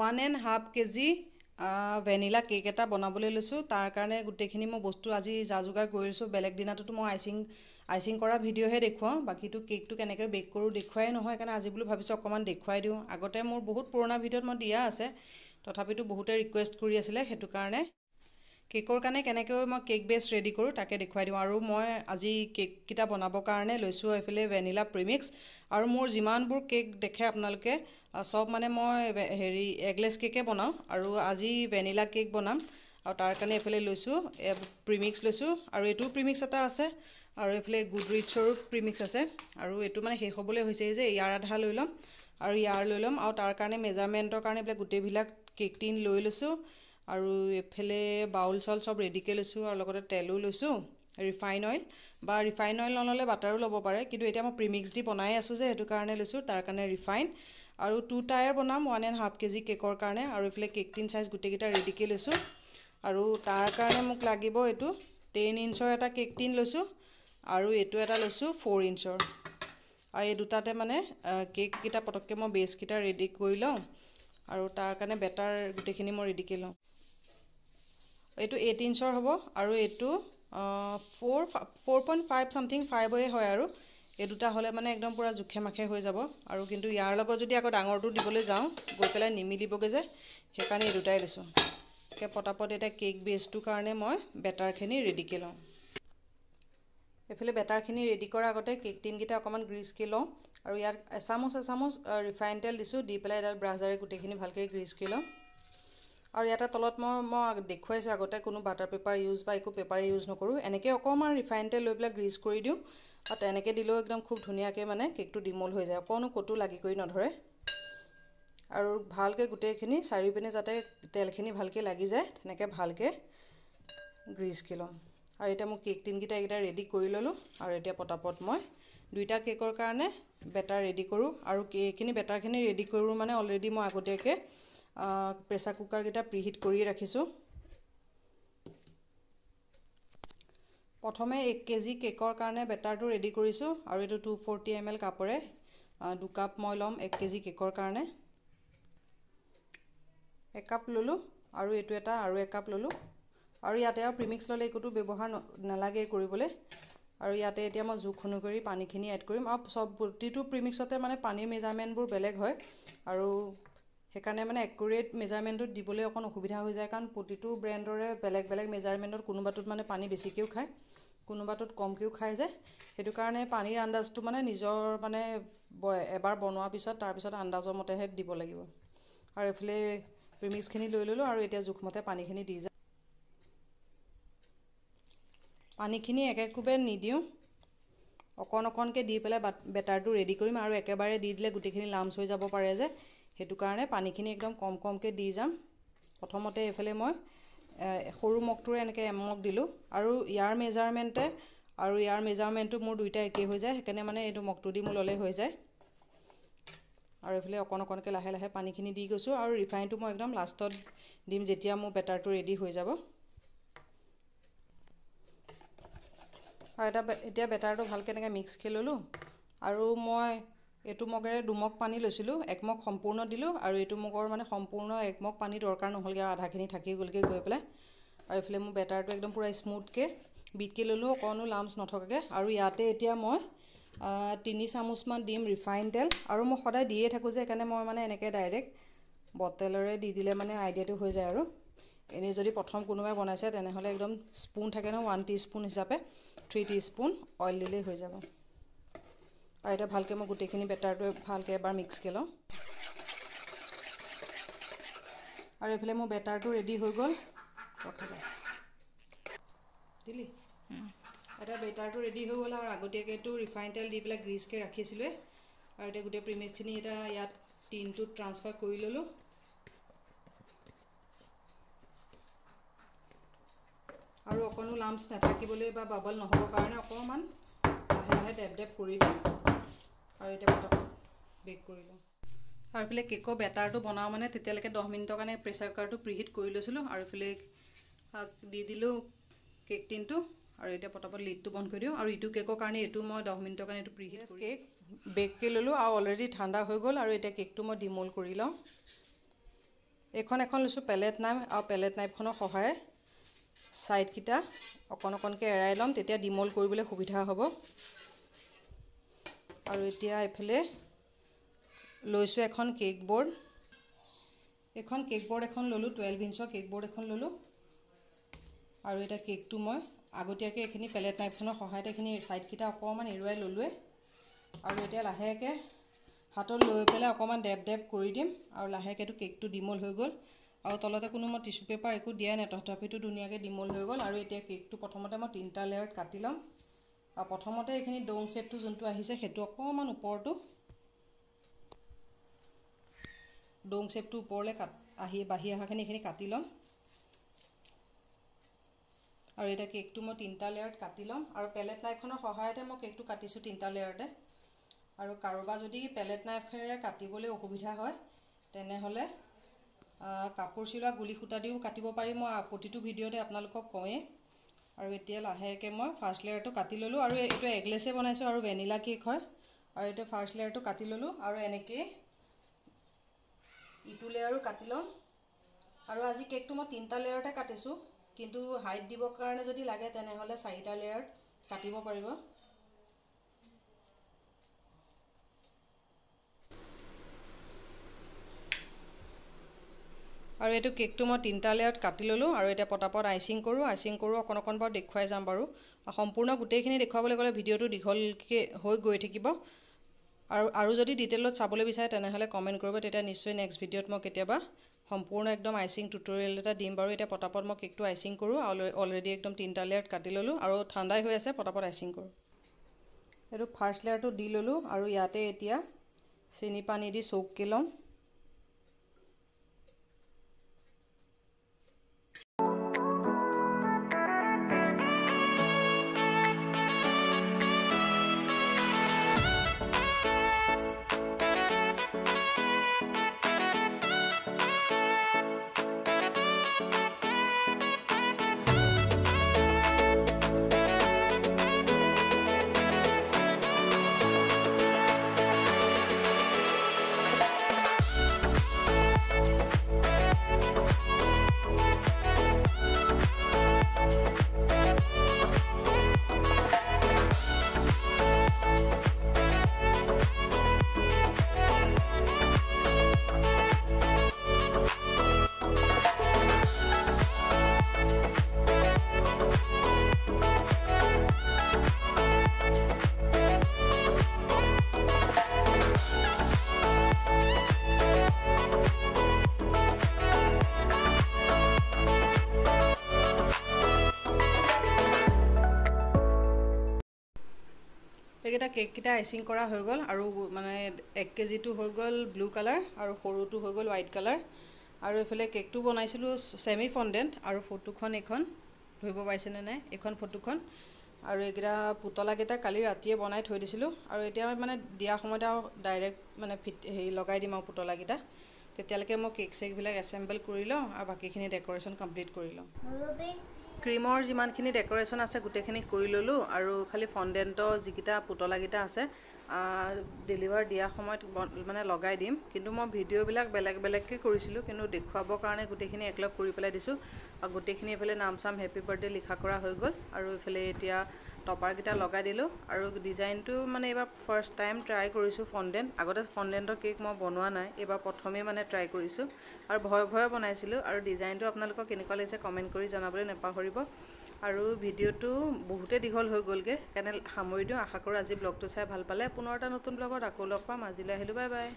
1.5 KG vanilla cake এটা বনাবলৈ লৈছোঁ। তাৰ কাৰণে গোটেইখিনি মই বস্তু আজি যা যোগাৰ কৰি লৈছোঁ। বেলেগ দিনাটোতো মই আইচিং কৰা ভিডিঅ'হে দেখুৱাওঁ, বাকীটো কেকটো কেনেকৈ বেক কৰোঁ দেখুৱাই নহয়। সেইকাৰণে আজি বোলো ভাবিছোঁ অকণমান দেখুৱাই দিওঁ। আগতে মোৰ বহুত পুৰণা ভিডিঅ'ত মই দিয়া আছে, তথাপিতো বহুতে ৰিকুৱেষ্ট কৰি আছিলে, সেইটো কাৰণে কেকৰ কাৰণে কেনেকৈ মই কেক বেছ ৰেডি কৰোঁ তাকে দেখুৱাই দিওঁ। আৰু মই আজি কেককেইটা বনাবৰ কাৰণে লৈছোঁ এইফালে ভেনিলা প্ৰিমিক্স। আৰু মোৰ যিমানবোৰ কেক দেখে আপোনালোকে চব মানে মই এগলেছ কেকে বনাওঁ, আৰু আজি ভেনিলা কেক বনাম। আৰু তাৰ কাৰণে এইফালে লৈছোঁ প্ৰিমিক্স লৈছোঁ, আৰু এইটোও প্ৰিমিক্স এটা আছে, আৰু এইফালে গুডৰিচৰো প্ৰিমিক্স আছে। আৰু এইটো মানে শেষ হ'বলৈ হৈছে যে ইয়াৰ আধা লৈ ল'ম আৰু ইয়াৰ লৈ ল'ম। আৰু তাৰ কাৰণে মেজাৰমেণ্টৰ কাৰণে এইবিলাক গোটেইবিলাক কেক টিন লৈ লৈছোঁ, আৰু এইফালে বাউল চাউল চব ৰেডিকৈ লৈছোঁ, আৰু লগতে তেলো লৈছোঁ, ৰিফাইন অইল বা ৰিফাইন অইল নল'লে বাটাৰো ল'ব পাৰে, কিন্তু এতিয়া মই প্ৰিমিক্স দি বনাই আছোঁ যে সেইটো কাৰণে লৈছোঁ। তাৰ কাৰণে ৰিফাইন আৰু 2 টায়াৰ বনাম 1.5 কেজি কেকৰ কাৰণে। আৰু এইফালে কেক টিন চাইজ গোটেইকেইটা ৰেডিকৈ লৈছোঁ। আৰু তাৰ কাৰণে মোক লাগিব এইটো 10 ইঞ্চৰ এটা কেক টিন লৈছোঁ, আৰু এইটো এটা লৈছোঁ 4 ইঞ্চৰ। আৰু এই দুটাতে মানে কেককেইটা পটককৈ মই বেছকেইটা ৰেডি কৰি লওঁ, আৰু তাৰ কাৰণে বেটাৰ গোটেইখিনি মই ৰেডিকৈ লওঁ। এইটো 8 ইঞ্চৰ হ'ব, আৰু এইটো 4.5 চামথিং 5 হয়। আৰু এই দুটা হ'লে মানে একদম পূৰা জোখে মাখে হৈ যাব। আৰু কিন্তু ইয়াৰ লগত যদি আকৌ ডাঙৰটো দিবলৈ যাওঁ গৈ পেলাই নিমিলিবগৈ যে, সেইকাৰণে এই দুটাই লৈছোঁ। এতিয়া পটাপট এতিয়া কেক বেছটোৰ কাৰণে মই বেটাৰখিনি ৰেডিকৈ লওঁ। এইফালে বেটাৰখিনি ৰেডি কৰাৰ আগতে কেক টিনকেইটা অকণমান গ্ৰীচকৈ লওঁ, আৰু ইয়াত এচামুচ ৰিফাইন তেল দিছোঁ, দি পেলাই এডাল ব্ৰাছাৰে গোটেইখিনি ভালকৈ গ্ৰীচ কৰি লওঁ। আৰু ইয়াতে তলত মই দেখুৱাইছোঁ আগতে কোনো বাটাৰ পেপাৰ ইউজ বা একো পেপাৰ ইউজ নকৰোঁ। এনেকৈ অকণমান ৰিফাইন তেল লৈ পেলাই গ্ৰীচ কৰি দিওঁ, আৰু তেনেকৈ দিলেও একদম খুব ধুনীয়াকৈ মানে কেকটো ডিমল হৈ যায়, অকণো ক'তো লাগি কৰি নধৰে। আৰু ভালকৈ গোটেইখিনি চাৰিওপিনে যাতে তেলখিনি ভালকৈ লাগি যায় তেনেকৈ ভালকৈ গ্ৰীচ কৰি লওঁ। আৰু এতিয়া মোৰ কেক টিনকেইটা এইকেইটা ৰেডি কৰি ল'লোঁ, আৰু এতিয়া পটাপট মই 2টা কেকৰ কাৰণে বেটাৰ ৰেডি কৰোঁ। আৰু এইখিনি বেটাৰখিনি ৰেডি কৰোঁ মানে অলৰেডি মই আগতীয়াকৈ প্ৰেছাৰ কুকাৰকেইটা প্ৰিহিট কৰিয়ে ৰাখিছোঁ। প্ৰথমে 1 কেজি কেকৰ কাৰণে বেটাৰটো ৰেডি কৰিছোঁ, আৰু এইটো 240 ml কাপৰে 2 কাপ মই ল'ম 1 কেজি কেকৰ কাৰণে। 1 কাপ ল'লোঁ, আৰু এইটো এটা আৰু 1 কাপ ল'লোঁ। আৰু ইয়াতে আৰু প্ৰিমিক্স ল'লে একোতো ব্যৱহাৰ নালাগে কৰিবলৈ। আৰু ইয়াতে এতিয়া মই জোখ অনুসৰি পানীখিনি এড কৰিম। আৰু প্ৰতিটো প্ৰিমিক্সতে মানে পানীৰ মেজাৰমেণ্টবোৰ বেলেগ হয়, আৰু সেইকাৰণে মানে একুৰেট মেজাৰমেণ্টটোত দিবলৈ অকণ অসুবিধা হৈ যায়, কাৰণ প্ৰতিটো ব্ৰেণ্ডৰে বেলেগ বেলেগ মেজাৰমেণ্টত কোনোবাটোত মানে পানী বেছিকৈও খায়, কোনোবাটোত কমকৈও খায় যে, সেইটো কাৰণে পানীৰ আন্দাজটো মানে নিজৰ মানে এবাৰ বনোৱাৰ পিছত তাৰপিছত আন্দাজৰ মতেহে দিব লাগিব। আৰু এইফালে প্ৰিমিক্সখিনি লৈ ল'লোঁ, আৰু এতিয়া জোখমতে পানীখিনি দি যাম। পানীখিনি একেকোবে নিদিওঁ, অকণকৈ দি পেলাই বেটাৰটো ৰেডি কৰিম। আৰু একেবাৰে দি দিলে গোটেইখিনি লামচ হৈ যাব পাৰে যে, সেইটো কাৰণে পানীখিনি একদম কমকৈ দি যাম। প্ৰথমতে এইফালে মই সৰু মগটোৰে এনেকৈ এমগ দিলোঁ, আৰু ইয়াৰ মেজাৰমেণ্টটো মোৰ দুইটা একেই হৈ যায়, সেইকাৰণে মানে এইটো মগটো দি মোৰ ল'লে হৈ যায়। আৰু এইফালে অকণকৈ লাহে লাহে পানীখিনি দি গৈছোঁ, আৰু ৰিফাইনটো মই একদম লাষ্টত দিম যেতিয়া মোৰ বেটাৰটো ৰেডি হৈ যাব। আৰু এতিয়া বেটাৰটো ভালকৈ এনেকৈ মিক্স কৰি ল'লোঁ, আৰু মই এইটো মগেৰে 2 মগ পানী লৈছিলোঁ, 1 মগ সম্পূৰ্ণ দিলোঁ, আৰু এইটো মগৰ মানে সম্পূৰ্ণ 1 মগ পানী দৰকাৰ নহ'লগৈ, আৰু আধাখিনি থাকি গ'লগৈ গৈ পেলাই। আৰু এইফালে মোৰ বেটাৰটো একদম পূৰা স্মুথকৈ বিটকৈ ল'লোঁ, অকণো লামচ নথকাকৈ। আৰু ইয়াতে এতিয়া মই 3 চামুচমান দিম ৰিফাইন তেল, আৰু মই সদায় দিয়ে থাকোঁ যে, সেইকাৰণে মই মানে এনেকৈ ডাইৰেক্ট বটলেৰে দি দিলে মানে আইডিয়াটো হৈ যায়। আৰু এনেই যদি প্ৰথম কোনোবাই বনাইছে তেনেহ'লে একদম স্পুন থাকে ন, 1 টিস্পুন হিচাপে 3 টিস্পুন অইল দিলেই হৈ যাব। আৰু এতিয়া ভালকৈ মই গোটেইখিনি বেটাৰটো ভালকৈ এবাৰ মিক্স কৰি লওঁ। আৰু এইফালে মোৰ বেটাৰটো ৰেডি হৈ গ'ল। দিলি এতিয়া বেটাৰটো ৰেডি হৈ গ'ল, আৰু আগতীয়াকৈতো ৰিফাইন তেল দি পেলাই গ্ৰীচকৈ ৰাখিছিলোঁৱে। আৰু এতিয়া গোটেই প্ৰিমিক্সখিনি এতিয়া ইয়াত টিনটোত ট্ৰান্সফাৰ কৰি ল'লোঁ। আৰু অকণো লামচ নাথাকিবলৈ বা বাবল নহ'বৰ কাৰণে অকণমান লাহে লাহে ডেপ কৰি দিওঁ, আৰু এতিয়া পটাপট বেক কৰি লওঁ। আৰু এইফালে কেকৰ বেটাৰটো বনাওঁ মানে তেতিয়ালৈকে 10 মিনিটৰ কাৰণে প্ৰেছাৰ কুকাৰটো প্ৰিহিট কৰি লৈছিলোঁ, আৰু এইফালে দি দিলোঁ কেক টিনটো, আৰু এতিয়া পটাপট লিডটো বন্ধ কৰি দিওঁ। আৰু ইটো কেকৰ কাৰণে এইটো মই 10 মিনিটৰ কাৰণে এইটো প্ৰিহিট কেক বেক কৰি ল'লোঁ, আৰু অলৰেডি ঠাণ্ডা হৈ গ'ল। আৰু এতিয়া কেকটো মই ডিম'ল্ড কৰি লওঁ। এখন লৈছোঁ পেলেট নাইফ আৰু পেলেট নাইফখনৰ সহায়ে ছাইডকেইটা অকণকৈ এৰাই ল'ম, তেতিয়া ডিমল কৰিবলৈ সুবিধা হ'ব। আৰু এতিয়া এইফালে লৈছোঁ এখন কেক বৰ্ড। এখন কেক বৰ্ড এখন ল'লোঁ, 12 ইঞ্চৰ কেক বৰ্ড এখন ল'লোঁ। আৰু এতিয়া কেকটো মই আগতীয়াকৈ এইখিনি পেলেট নাইফখনৰ সহায়তে এইখিনি ছাইডকেইটা অকণমান এৰুৱাই ল'লোৱে। আৰু এতিয়া লাহেকৈ হাতত লৈ পেলাই অকণমান ডেপ কৰি দিম। আৰু লাহেকৈতো কেকটো ডিমল হৈ গ'ল। আৰু তলতে কোনো মই টিচু পেপাৰ একো দিয়াই নাই, তথাপিতো ধুনীয়াকৈ ডিমল হৈ গ'ল। আৰু এতিয়া কেকটো প্ৰথমতে মই 3টা লেয়াৰত কাটি ল'ম। আৰু প্ৰথমতে এইখিনি ডোম শ্বেপটো যোনটো আহিছে সেইটো অকণমান ওপৰটো ডোম শ্বেপটো ওপৰলৈ বাঢ়ি অহাখিনি এইখিনি কাটি ল'ম। আৰু এতিয়া কেকটো মই 3টা লেয়াৰত কাটি ল'ম। আৰু পেলেট নাইফখনৰ সহায়তে মই কেকটো কাটিছোঁ 3টা লেয়াৰতে। আৰু কাৰোবাৰ যদি পেলেট নাইফেৰে কাটিবলৈ অসুবিধা হয় তেনেহ'লে কাপোৰ চিলোৱা গুলি সূতা দিও কাটিব পাৰি। মই প্ৰতিটো ভিডিঅ'তে আপোনালোকক কওঁৱেই। আৰু এতিয়া লাহেকৈ মই ফাৰ্ষ্ট লেয়াৰটো কাটি ল'লোঁ। আৰু এইটো এগলেছে বনাইছোঁ আৰু ভেনিলা কেক হয়। আৰু এতিয়া ফাৰ্ষ্ট লেয়াৰটো কাটি ল'লোঁ। আৰু এনেকৈ ইটো লেয়াৰো কাটি ল'ম। আৰু আজি কেকটো মই 3টা লেয়াৰতে কাটিছোঁ, কিন্তু হাইট দিবৰ কাৰণে যদি লাগে তেনেহ'লে 4টা লেয়াৰত কাটিব পাৰিব। আৰু এইটো কেকটো মই 3টা লেয়াৰত কাটি ল'লোঁ। আৰু এতিয়া পটাপট আইচিং কৰোঁ অকণ বাৰু দেখুৱাই যাম বাৰু। সম্পূৰ্ণ গোটেইখিনি দেখুৱাবলৈ গ'লে ভিডিঅ'টো দীঘলকৈ হৈ গৈ থাকিব। আৰু যদি ডিটেইলত চাবলৈ বিচাৰে তেনেহ'লে কমেণ্ট কৰিব, তেতিয়া নিশ্চয় নেক্সট ভিডিঅ'ত মই কেতিয়াবা সম্পূৰ্ণ একদম আইচিং টিউটৰিয়েল এটা দিম বাৰু। এতিয়া পটাপট মই কেকটো আইচিং কৰোঁ। অলৰেডি একদম 3টা লেয়াৰত কাটি ল'লোঁ আৰু ঠাণ্ডাই হৈ আছে, পটাপট আইচিং কৰোঁ। এইটো ফাৰ্ষ্ট লেয়াৰটো দি ল'লোঁ। আৰু ইয়াতে এতিয়া চেনি পানী দি চৌককৈ ল'ম। এইকেইটা কেককেইটা আইচিং কৰা হৈ গ'ল। আৰু মানে 1 কেজিটো হৈ গ'ল ব্লু কালাৰ আৰু সৰুটো হৈ গ'ল হোৱাইট কালাৰ। আৰু এইফালে কেকটো বনাইছিলোঁ ছেমি ফণ্ডেণ্ট। আৰু ফটোখন এইখন ধৰিব পাৰিছেনে নাই, এইখন ফটোখন। আৰু এইকেইটা পুতলাকেইটা কালি ৰাতিয়ে বনাই থৈ দিছিলোঁ। আৰু এতিয়া মানে দিয়া সময়তে আৰু ডাইৰেক্ট মানে লগাই দিম আৰু পুতলাকেইটা। তেতিয়ালৈকে মই কেক চেকবিলাক এছেম্বল কৰি লওঁ আৰু বাকীখিনি ডেক'ৰেশ্যন কমপ্লিট কৰি লওঁ। ক্ৰীমৰ যিমানখিনি ডেক'ৰেশ্যন আছে গোটেইখিনি কৰি ল'লোঁ। আৰু খালি ফণ্ডেণ্টৰ যিকেইটা পুতলাকেইটা আছে ডেলিভাৰ দিয়া সময়ত মানে লগাই দিম। কিন্তু মই ভিডিঅ'বিলাক বেলেগকৈ কৰিছিলোঁ, কিন্তু দেখুৱাবৰ কাৰণে গোটেইখিনি একলগ কৰি পেলাই দিছোঁ। আৰু গোটেইখিনি এইফালে নাম চাম হেপী বাৰ্থডে লিখা কৰা হৈ গ'ল। আৰু এইফালে এতিয়া টপাৰকেইটা লগাই দিলোঁ। আৰু ডিজাইনটো মানে এইবাৰ ফাৰ্ষ্ট টাইম ট্ৰাই কৰিছোঁ ফণ্ডেণ্ট। আগতে ফণ্ডেণ্টৰ কেক মই বনোৱা নাই, এইবাৰ প্ৰথমেই মানে ট্ৰাই কৰিছোঁ। আৰু ভয়ে বনাইছিলোঁ। আৰু ডিজাইনটো আপোনালোকক কেনেকুৱা লাগিছে কমেণ্ট কৰি জনাবলৈ নাপাহৰিব। আৰু ভিডিঅ'টো বহুতেই দীঘল হৈ গ'লগৈ, সেইকাৰণে সামৰি দিওঁ। আশা কৰোঁ আজি ব্লগটো চাই ভাল পালে। পুনৰ এটা নতুন ব্লগত আকৌ লগ পাম। আজিলৈ আহিলোঁ, বাই বাই।